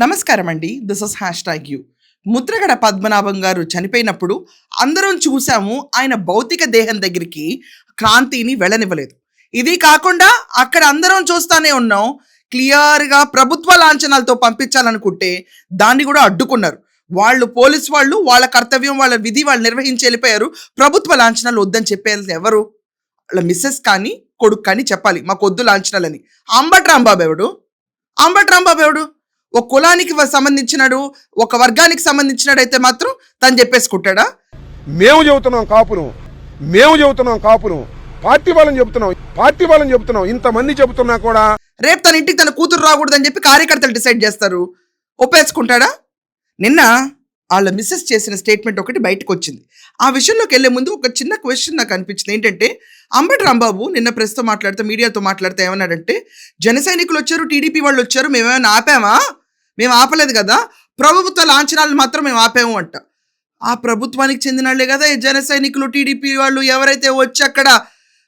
నమస్కారం అండి. This is #you. Mudragada Padmanabham గారు చనిపోయినప్పుడు అందరం చూసాము. ఆయన భౌతిక దేహం దగ్గరికి క్రాంతిని వెళ్ళనివ్వలేదు. ఇది కాకుండా అక్కడ అందరం చూస్తానే ఉన్నాం. క్లియర్‌గా ప్రభుత్వ లాంఛనాలతో పంపించాలనుకుంటే దాన్ని కూడా అడ్డుకున్నారు. పోలీస్ వాళ్ళు వాళ్ళ కర్తవ్యం, వాళ్ళ విధి వాళ్ళు నిర్వహించి వెళ్ళిపోయారు. ప్రభుత్వ లాంఛనాలు వద్దని చెప్పేది ఎవరు? వాళ్ళ మిసెస్ కానీ, కొడుకు కానీ చెప్పాలి మాకొద్దు లాంఛనాలని. అంబటి రాంబాబు ఎవడు? ఒక కులానికి సంబంధించినాడు, ఒక వర్గానికి సంబంధించినాడైతే మాత్రం తను చెప్పేసుకుంటాడా? మేము చెబుతున్నాం కాపురం, పార్టీ వాళ్ళని చెబుతున్నాం. ఇంతమంది చెబుతున్నా కూడా రేపు తన ఇంటికి తన కూతురు రాకూడదని చెప్పి కార్యకర్తలు డిసైడ్ చేస్తారు. ఒప్పేసుకుంటాడా? నిన్న వాళ్ళ మిస్సెస్ చేసిన స్టేట్మెంట్ ఒకటి బయటకు వచ్చింది. ఆ విషయంలోకి వెళ్లే ముందు ఒక చిన్న క్వశ్చన్ నాకు అనిపించింది. ఏంటంటే, అంబటి రాంబాబు నిన్న ప్రెస్తో మాట్లాడితే, మీడియాతో మాట్లాడితే ఏమన్నాడంటే, జన సైనికులు వచ్చారు, టీడీపీ వాళ్ళు వచ్చారు, మేమేమైనా ఆపామా? మేము ఆపలేదు కదా, ప్రభుత్వ లాంఛనాలు మాత్రం మేము ఆపాము అంట. ఆ ప్రభుత్వానికి చెందిన వాళ్ళే కదా జన సైనికులు, టీడీపీ వాళ్ళు ఎవరైతే వచ్చి అక్కడ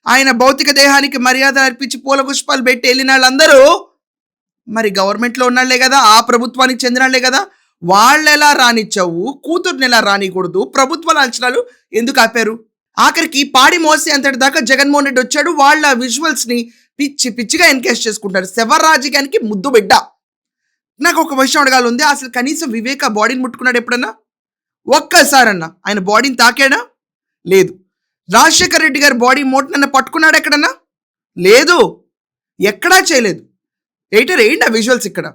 ఆయన భౌతిక దేహానికి మర్యాద అర్పించి పూల పుష్పాలు పెట్టి వెళ్ళిన వాళ్ళందరూ మరి గవర్నమెంట్లో ఉన్నాళ్లే కదా, ఆ ప్రభుత్వానికి చెందిన వాళ్ళే కదా. వాళ్ళు ఎలా రానిచ్చావు, కూతుర్ని ఎలా రానికూడదు, ప్రభుత్వ లాంఛనాలు ఎందుకు ఆపారు? ఆఖరికి పాడి మోసే అంతటి దాకా జగన్మోహన్ రెడ్డి వచ్చాడు. వాళ్ళ విజువల్స్ ని పిచ్చిగా ఎన్కేష్ చేసుకుంటారు. శవ రాజకీయానికి ముద్దు బిడ్డ. నాకు ఒక విషయం అడగాలి ఉంది, అసలు కనీసం వివేక బాడీని ముట్టుకున్నాడు ఎప్పుడన్నా? ఒక్కసారన్నా ఆయన బాడీని తాకాడా? లేదు. రాజశేఖర్ రెడ్డి గారి బాడీ మోటనన్నా పట్టుకున్నాడు ఎక్కడన్నా? లేదు, ఎక్కడా చేయలేదు. ఏంటి ఆ విజువల్స్ ఇక్కడ?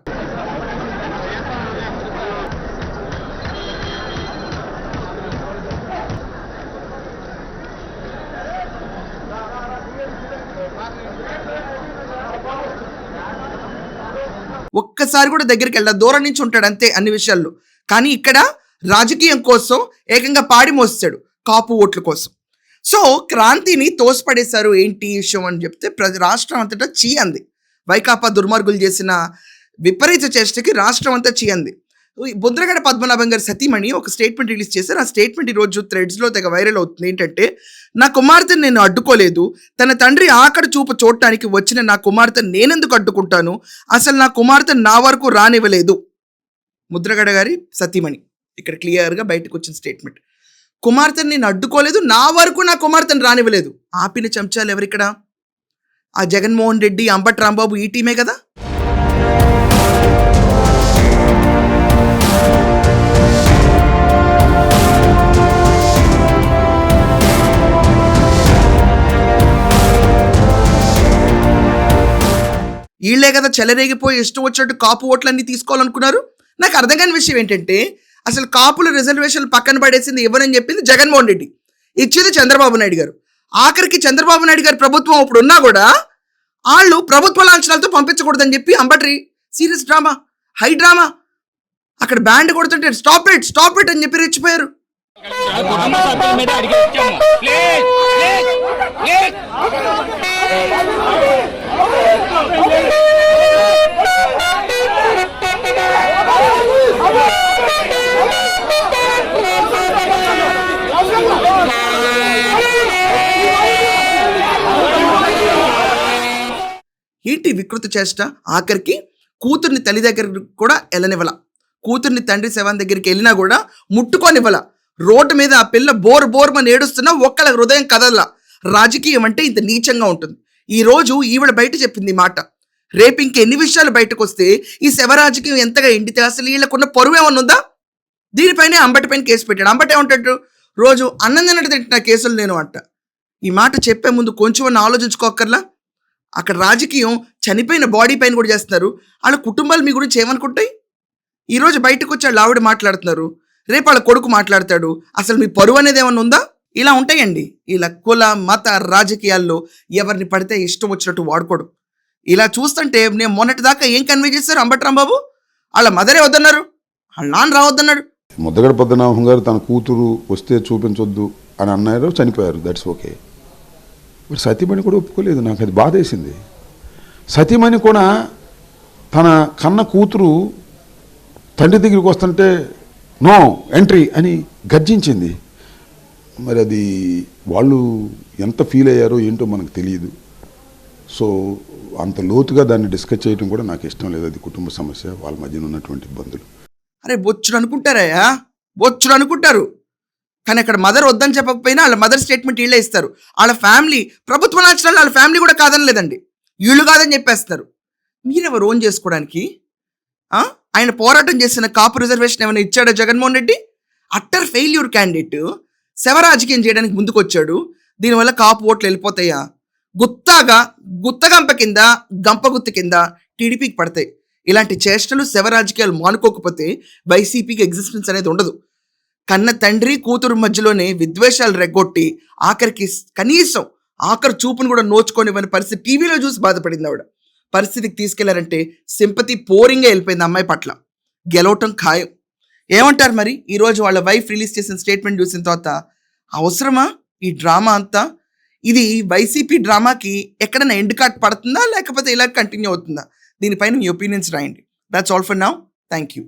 ఒక్కసారి కూడా దగ్గరికి వెళ్ళా, దూరం నుంచి ఉంటాడు అంతే అన్ని విషయాల్లో. కానీ ఇక్కడ రాజకీయం కోసం ఏకంగా పాడి మోస్తాడు, కాపు ఓట్ల కోసం. సో క్రాంతిని తోసిపడేశారు. ఏంటి విషయం అని చెప్తే, రాష్ట్రం అంతటా చీ అంది. వైకాపా దుర్మార్గులు చేసిన విపరీత చేష్టకి రాష్ట్రం అంతా చీ అంది. ముద్రగడ పద్మనాభం గారి సతీమణి ఒక స్టేట్మెంట్ రిలీజ్ చేశారు. ఆ స్టేట్మెంట్ ఈరోజు థ్రెడ్స్లో తెగ వైరల్ అవుతుంది. ఏంటంటే, నా కుమార్తెను నేను అడ్డుకోలేదు, తన తండ్రి ఆకడి చూపు చూడటానికి వచ్చిన నా కుమార్తెను నేనెందుకు అడ్డుకుంటాను, అసలు నా కుమార్తె నా వరకు రానివ్వలేదు. ముద్రగడ గారి సతీమణి ఇక్కడ క్లియర్గా బయటకు వచ్చిన స్టేట్మెంట్. కుమార్తెను నేను అడ్డుకోలేదు, నా వరకు నా కుమార్తెను రానివ్వలేదు. ఆపిన చెంచాలు ఎవరిక్కడ? ఆ జగన్మోహన్ రెడ్డి, అంబటి రాంబాబు, ఈ టీమే కదా. వీళ్లే కదా చెలరేగిపోయి ఇష్టం వచ్చినట్టు కాపు ఓట్లన్నీ తీసుకోవాలనుకున్నారు. నాకు అర్థం కాని విషయం ఏంటంటే, అసలు కాపుల రిజర్వేషన్లు పక్కన పడేసింది ఇవ్వనని చెప్పింది జగన్మోహన్ రెడ్డి, ఇచ్చేది చంద్రబాబు నాయుడు గారు. ఆఖరికి చంద్రబాబు నాయుడు గారి ప్రభుత్వం ఇప్పుడు ఉన్నా కూడా వాళ్ళు ప్రభుత్వ లాంఛనాలతో పంపించకూడదని చెప్పి Ambati serious drama, high drama, అక్కడ బ్యాండ్ కొడుతుంటే స్టాప్ ఇట్ అని చెప్పి రెచ్చిపోయారు. ఏంటి వికృతి చేష్ట? ఆఖరికి కూతుర్ని తల్లి దగ్గర కూడా వెళ్ళనివ్వాల, కూతుర్ని తండ్రి శవం దగ్గరికి వెళ్ళినా కూడా ముట్టుకోనివ్వాల. రోడ్డు మీద ఆ పిల్ల బోర్మని ఏడుస్తున్నా ఒక్కళ్ళ హృదయం కదల్లా. రాజకీయం అంటే ఇంత నీచంగా ఉంటుంది. ఈరోజు ఈవిడ బయట చెప్పింది మాట. రేపు ఇంకెన్ని విషయాలు బయటకు వస్తే ఈ శవ రాజకీయం ఎంతగా ఎండితే అసలు వీళ్ళకున్న పరువు ఏమన్నా ఉందా? దీనిపైనే అంబటి పైన కేసు పెట్టాడు. అంబటి ఏమంటాడు, రోజు అన్నం తిన్నట్టు తింటున్న కేసులు నేను అంట. ఈ మాట చెప్పే ముందు కొంచెం ఆలోచించుకోకర్లా. అక్కడ రాజకీయం చనిపోయిన బాడీ పైన కూడా చేస్తున్నారు. వాళ్ళ కుటుంబాలు మీ గురించి ఏమనుకుంటాయి? ఈరోజు బయటకు వచ్చి వాళ్ళు ఆవిడ మాట్లాడుతున్నారు, రేపు వాళ్ళ కొడుకు మాట్లాడతాడు. అసలు మీ పరువు అనేది ఏమన్నా ఉందా? ఇలా ఉంటాయండి ఇలా కుల మత రాజకీయాల్లో. ఎవరిని పడితే ఇష్టం వచ్చినట్టు వాడుకోవడం. ఇలా చూస్తుంటే నేను మొన్నటి దాకా ఏం కన్వే చేశారు అంబటి రాంబాబు? వాళ్ళ మదరే వద్దన్నారు, వాళ్ళ నాన్న రావద్దన్నాడు. ముద్రగడ పద్మనాభం గారు తన కూతురు వస్తే చూపించొద్దు అని అన్నారు, చనిపోయారు, దట్స్ ఓకే. మరి సతీమణి కూడా ఒప్పుకోలేదు. నాకు అది బాధేసింది. సతీమణి కూడా తన కన్న కూతురు తండ్రి దగ్గరికి వస్తుంటే నో ఎంట్రీ అని గర్జించింది. మరి అది వాళ్ళు ఎంత ఫీల్ అయ్యారో ఏంటో మనకు తెలియదు. సో అంత లోతుగా దాన్ని డిస్కస్ చేయడం కూడా నాకు ఇష్టం లేదు. అది కుటుంబ సమస్య, వాళ్ళ మధ్యన ఉన్నటువంటి ఇబ్బందులు. అరే బొచ్చుడు అనుకుంటారయ్యా, బొచ్చుడు అనుకుంటారు. కానీ అక్కడ మదర్ వద్దని చెప్పకపోయినా వాళ్ళ మదర్ స్టేట్మెంట్ వీళ్ళే ఇస్తారు. వాళ్ళ ఫ్యామిలీ ప్రభుత్వ నచ్చడాలు వాళ్ళ ఫ్యామిలీ కూడా కాదని లేదండి, వీళ్ళు కాదని చెప్పేస్తారు. మీరెవరు ఓన్ చేసుకోవడానికి? ఆయన పోరాటం చేసిన కాపు రిజర్వేషన్ ఏమైనా ఇచ్చాడా Jaganmohan Reddy? Utter failure candidate శవ రాజకీయం చేయడానికి ముందుకు వచ్చాడు. దీనివల్ల కాపు ఓట్లు వెళ్ళిపోతాయా? గుత్తగంప కింద, గంపగుత్తి కింద టీడీపీకి పడతాయి. ఇలాంటి చేష్టలు శవ రాజకీయాలు మానుకోకపోతే వైసీపీకి ఎగ్జిస్టెన్స్ అనేది ఉండదు. కన్న తండ్రి కూతురు మధ్యలోనే విద్వేషాలు రెగ్గొట్టి ఆఖరికి కనీసం ఆఖరి చూపును కూడా నోచుకోనివ్వని పరిస్థితి టీవీలో చూసి బాధపడింది ఆవిడ. పరిస్థితికి తీసుకెళ్లారంటే సింపతి పోరింగ్గా వెళ్ళిపోయింది అమ్మాయి పట్ల. గెలవటం ఖాయం. ఏమంటారు మరి? ఈరోజు వాళ్ళ వైఫ్ రిలీజ్ చేసిన స్టేట్మెంట్ చూసిన తర్వాత అవసరమా ఈ డ్రామా అంతా? ఇది వైసీపీ డ్రామాకి ఎక్కడైనా ఎండ్ కార్డ్ పడుతుందా, లేకపోతే ఇలా కంటిన్యూ అవుతుందా? దీనిపైన మీ ఒపీనియన్స్ రాయండి. That's all for now. Thank you.